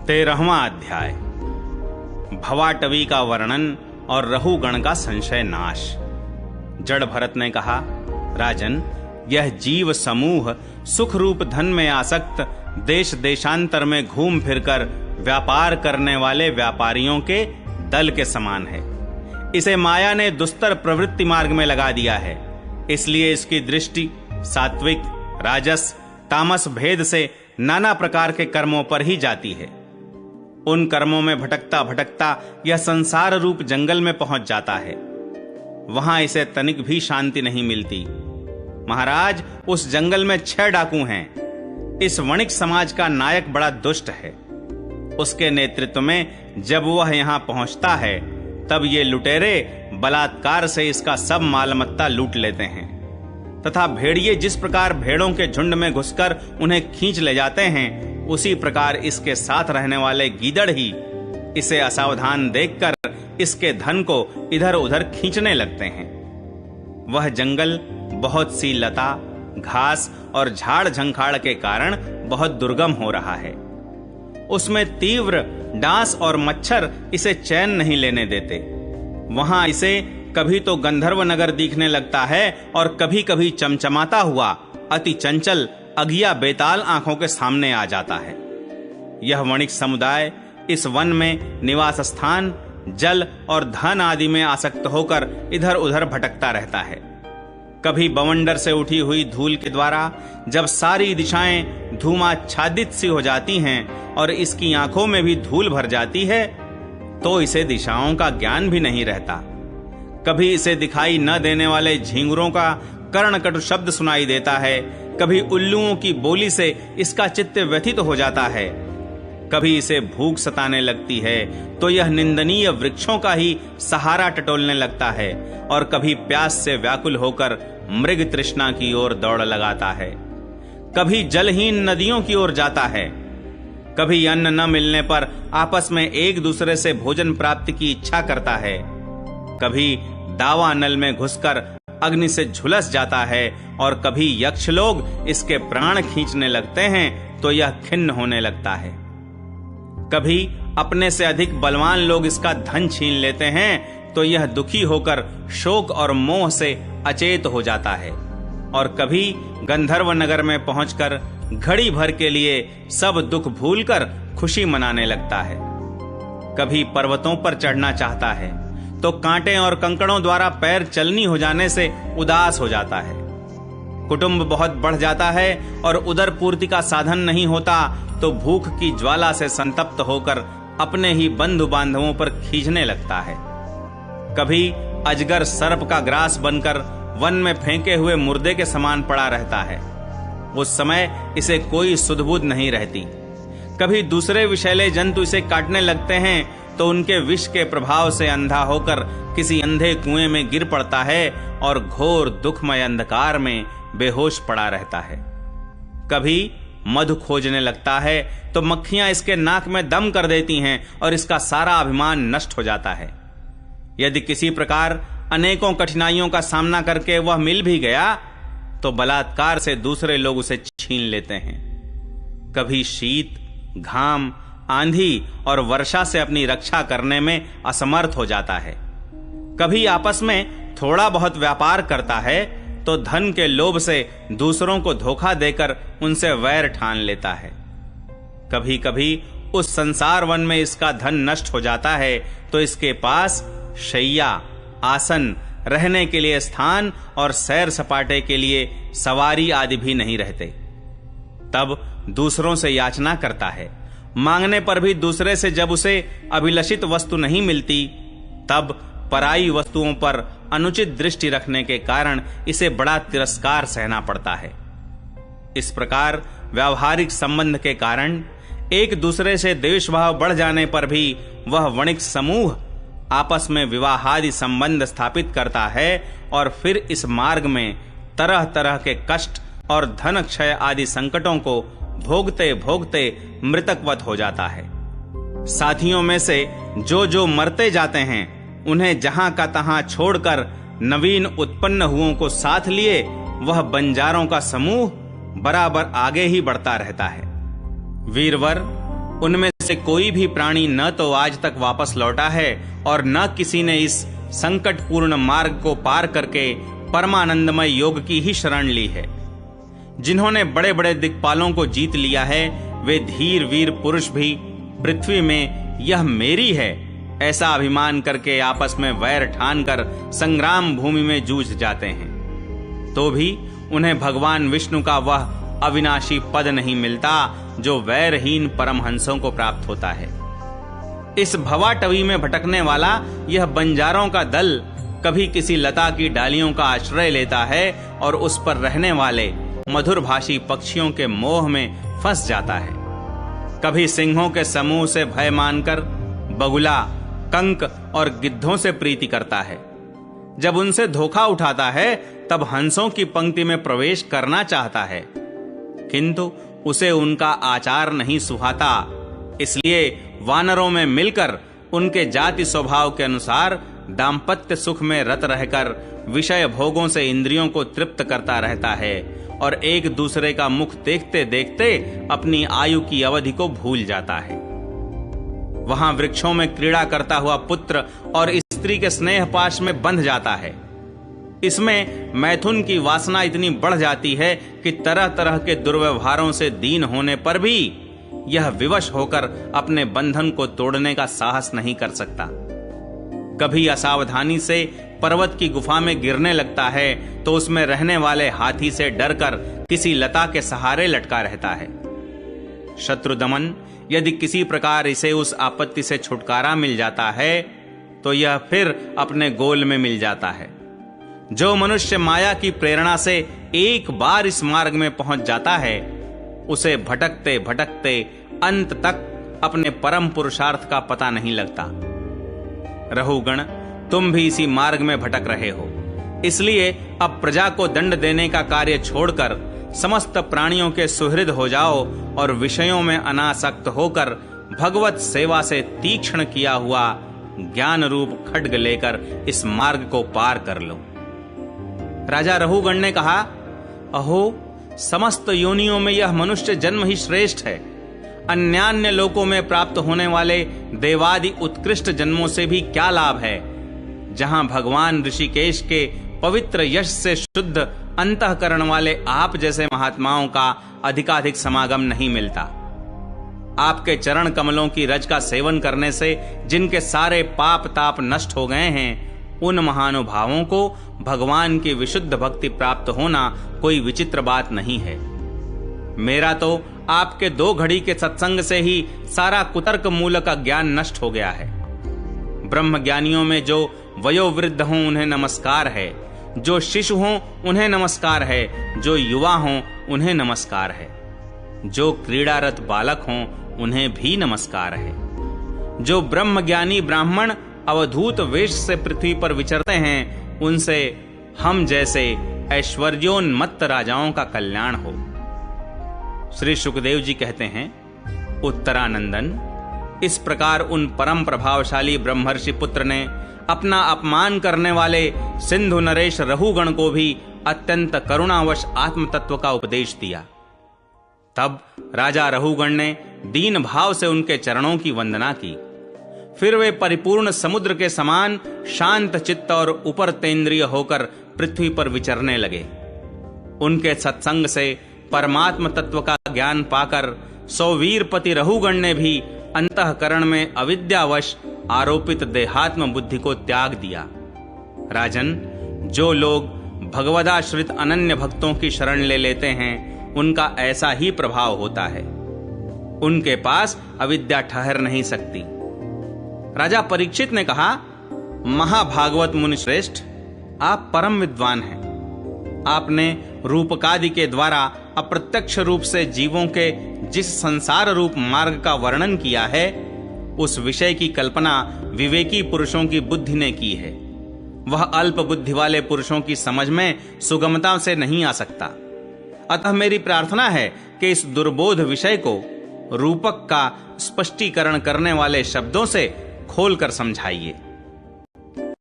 13वां अध्याय। भवाटवी का वर्णन और रहुगण का संशय नाश। जड़ भरत ने कहा, राजन, यह जीव समूह सुख रूप धन में आसक्त देश देशांतर में घूम फिरकर व्यापार करने वाले व्यापारियों के दल के समान है। इसे माया ने दुस्तर प्रवृत्ति मार्ग में लगा दिया है, इसलिए इसकी दृष्टि सात्विक, राजस, तामस भेद से नाना प्रकार के कर्मों पर ही जाती है। उन कर्मों में भटकता भटकता यह संसार रूप जंगल में पहुंच जाता है। वहां इसे तनिक भी शांति नहीं मिलती। महाराज, उस जंगल में 6 डाकू हैं। इस वणिक समाज का नायक बड़ा दुष्ट है। उसके नेतृत्व में जब वह यहां पहुंचता है, तब ये लुटेरे बलात्कार से इसका सब मालमत्ता लूट लेते हैं तथा भेड़िए जिस प्रकार भेड़ों के झुंड में घुसकर उन्हें खींच ले जाते हैं, उसी प्रकार इसके साथ रहने वाले गीदड़ ही इसे असावधान देखकर इसके धन को इधर उधर खींचने लगते हैं। वह जंगल बहुत सी लता, घास और झाड़ झंखाड़ के कारण बहुत दुर्गम हो रहा है। उसमें तीव्र डांस और मच्छर इसे चैन नहीं लेने देते। वहां इसे कभी तो गंधर्व नगर दिखने लगता है और कभी कभी चमचमाता हुआ अति चंचल अगिया बेताल आंखों के सामने आ जाता है। यह वणिक समुदाय इस वन में निवास स्थान, जल और धन आदि में आसक्त होकर इधर उधर भटकता रहता है। कभी बवंडर से उठी हुई धूल के द्वारा जब सारी दिशाएं धूमाच्छादित सी हो जाती हैं और इसकी आंखों में भी धूल भर जाती है, तो इसे दिशाओं का ज्ञान भी नहीं रहता। कभी इसे दिखाई न देने वाले झींगुरों का कर्णकटु शब्द सुनाई देता है, कभी उल्लुओं की बोली से इसका चित्त व्यथित हो जाता है। कभी इसे भूख सताने लगती है तो यह निंदनीय वृक्षों का ही सहारा टटोलने लगता है और कभी प्यास से व्याकुल होकर मृग तृष्णा की ओर दौड़ लगाता है। कभी जलहीन नदियों की ओर जाता है। कभी अन्न न मिलने पर आपस में एक दूसरे से भोजन प्राप्ति की इच्छा करता है। कभी दावा नल में घुसकर अग्नि से झुलस जाता है और कभी यक्ष लोग इसके प्राण खींचने लगते हैं तो यह खिन्न होने लगता है। कभी अपने से अधिक बलवान लोग इसका धन छीन लेते हैं तो यह दुखी होकर शोक और मोह से अचेत हो जाता है और कभी गंधर्व नगर में पहुंचकर घड़ी भर के लिए सब दुख भूलकर खुशी मनाने लगता है। कभी पर्वतों पर चढ़ना चाहता है तो कांटे और कंकड़ों द्वारा पैर चलनी हो जाने से उदास हो जाता है। कुटुंब बहुत बढ़ जाता है और उदर पूर्ति का साधन नहीं होता तो भूख की ज्वाला से संतप्त होकर अपने ही बंधु बांधवों पर खींचने लगता है। कभी अजगर सर्प का ग्रास बनकर वन में फेंके हुए मुर्दे के समान पड़ा रहता है। उस समय इसे कोई सुध-बुध नहीं रहती। कभी दूसरे विषैले जंतु इसे काटने लगते हैं तो उनके विष के प्रभाव से अंधा होकर किसी अंधे कुएं में गिर पड़ता है और घोर दुखमय अंधकार में बेहोश पड़ा रहता है। कभी मधु खोजने लगता है तो मक्खियां इसके नाक में दम कर देती हैं और इसका सारा अभिमान नष्ट हो जाता है। यदि किसी प्रकार अनेकों कठिनाइयों का सामना करके वह मिल भी गया तो बलात्कार से दूसरे लोग उसे छीन लेते हैं। कभी शीत, घाम, आंधी और वर्षा से अपनी रक्षा करने में असमर्थ हो जाता है। कभी आपस में थोड़ा बहुत व्यापार करता है तो धन के लोभ से दूसरों को धोखा देकर उनसे वैर ठान लेता है। कभी कभी उस संसार वन में इसका धन नष्ट हो जाता है तो इसके पास शैया, आसन, रहने के लिए स्थान और सैर सपाटे के लिए सवारी आदि भी नहीं रहते। तब दूसरों से याचना करता है। मांगने पर भी दूसरे से जब उसे अभिलषित वस्तु नहीं मिलती, तब पराई वस्तुओं पर अनुचित दृष्टि रखने के कारण इसे बड़ा तिरस्कार सहना पड़ता है। इस प्रकार व्यावहारिक संबंध के कारण एक दूसरे से द्वेष भाव बढ़ जाने पर भी वह वणिक समूह आपस में विवाहादि संबंध स्थापित करता है और फिर इस मार्ग में तरह तरह के कष्ट और धन क्षय आदि संकटों को भोगते भोगते मृतकवत हो जाता है। साथियों में से जो मरते जाते हैं उन्हें जहां का तहां छोड़कर नवीन उत्पन्न हुओं को साथ लिए वह बंजारों का समूह बराबर आगे ही बढ़ता रहता है। वीरवर, उनमें से कोई भी प्राणी न तो आज तक वापस लौटा है और न किसी ने इस संकटपूर्ण मार्ग को पार करके परमानंदमय योग की ही शरण ली है। जिन्होंने बड़े बड़े दिक्पालों को जीत लिया है, वे धीर वीर पुरुष भी पृथ्वी में यह मेरी है ऐसा अभिमान करके आपस में वैर ठानकर संग्राम भूमि में जूझ जाते हैं, तो भी उन्हें भगवान विष्णु का वह अविनाशी पद नहीं मिलता जो वैरहीन परमहंसों को प्राप्त होता है। इस भवाटवी में भटकने वाला यह बंजारों का दल कभी किसी लता की डालियों का आश्रय लेता है और उस पर रहने वाले मधुरभाषी पक्षियों के मोह में फंस जाता है। कभी सिंहों के समूह से भय मानकर बगुला, कंक और गिद्धों से प्रीति करता है। जब उनसे धोखा उठाता है तब हंसों की पंक्ति में प्रवेश करना चाहता है, किंतु उसे उनका आचार नहीं सुहाता। इसलिए वानरों में मिलकर उनके जाति स्वभाव के अनुसार दाम्पत्य सुख में रत रहकर विषय भोगों से इंद्रियों को तृप्त करता रहता है और एक दूसरे का मुख देखते देखते अपनी आयु की अवधि को भूल जाता है। वहां वृक्षों में क्रीड़ा करता हुआ पुत्र और स्त्री के स्नेह पाश में बंध जाता है। इसमें मैथुन की वासना इतनी बढ़ जाती है कि तरह तरह के दुर्व्यवहारों से दीन होने पर भी यह विवश होकर अपने बंधन को तोड़ने का साहस नहीं कर सकता। कभी असावधानी से पर्वत की गुफा में गिरने लगता है तो उसमें रहने वाले हाथी से डरकर किसी लता के सहारे लटका रहता है। शत्रुदमन यदि किसी प्रकार इसे उस आपत्ति से छुटकारा मिल जाता है तो यह फिर अपने गोल में मिल जाता है। जो मनुष्य माया की प्रेरणा से एक बार इस मार्ग में पहुंच जाता है, उसे भटकते भटकते अंत तक अपने परम पुरुषार्थ का पता नहीं लगता। रहुगण, तुम भी इसी मार्ग में भटक रहे हो, इसलिए अब प्रजा को दंड देने का कार्य छोड़कर समस्त प्राणियों के सुहृद हो जाओ और विषयों में अनासक्त होकर भगवत सेवा से तीक्ष्ण किया हुआ ज्ञान रूप खड्ग लेकर इस मार्ग को पार कर लो। राजा रहुगण ने कहा, अहो, समस्त योनियों में यह मनुष्य जन्म ही श्रेष्ठ है। अन्यान्य लोकों में प्राप्त होने वाले देवादि उत्कृष्ट जन्मों से भी क्या लाभ है, जहां भगवान ऋषिकेश के पवित्र यश से शुद्ध अंतःकरण वाले आप जैसे महात्माओं का अधिकाधिक समागम नहीं मिलता। आपके चरण कमलों की रज का सेवन करने से जिनके सारे पाप ताप नष्ट हो गए हैं, उन महानुभावों को भगवान की विशुद्ध भक्ति प्राप्त होना कोई विचित्र बात नहीं है। मेरा तो आपके 2 घड़ी के सत्संग से ही सारा कुतर्क मूल का ज्ञान नष्ट हो गया है। ब्रह्म ज्ञानियों में जो वयोवृद्ध हों उन्हें नमस्कार है, जो शिशु हों उन्हें नमस्कार है, जो युवा हों उन्हें नमस्कार है, जो क्रीड़ारत बालक हों उन्हें भी नमस्कार है। जो ब्रह्म ज्ञानी ब्राह्मण अवधूत वेश से पृथ्वी पर विचरते हैं, उनसे हम जैसे ऐश्वर्योन्मत्त राजाओं का कल्याण हो। श्री सुखदेव जी कहते हैं, उत्तरानंदन, इस प्रकार उन परम प्रभावशाली ब्रह्मर्षि पुत्र ने अपना अपमान करने वाले सिंधु नरेश रहुगण को भी अत्यंत करुणावश आत्म तत्व का उपदेश दिया। तब राजा रहुगण ने दीन भाव से उनके चरणों की वंदना की। फिर वे परिपूर्ण समुद्र के समान शांत चित्त और उपर तेंद्रिय होकर पृथ्वी पर विचरने लगे। उनके सत्संग से परमात्म तत्व का ज्ञान पाकर सौवीरपति रहुगण ने भी अंतःकरण में अविद्यावश आरोपित देहात्म बुद्धि को त्याग दिया। राजन, जो लोग भगवदाश्रित अनन्य भक्तों की शरण ले लेते हैं, उनका ऐसा ही प्रभाव होता है। उनके पास अविद्या ठहर नहीं सकती। राजा परीक्षित ने कहा, महाभागवत मुनि श्रेष्ठ, आप परम विद्वान हैं। आपने रूपकादि के द्वारा अप्रत्यक्ष रूप से जीवों के जिस संसार रूप मार्ग का वर्णन किया है, उस विषय की कल्पना विवेकी पुरुषों की बुद्धि ने की है। वह अल्प बुद्धि वाले पुरुषों की समझ में सुगमता से नहीं आ सकता। अतः मेरी प्रार्थना है कि इस दुर्बोध विषय को रूपक का स्पष्टीकरण करने वाले शब्दों से खोलकर समझाइए।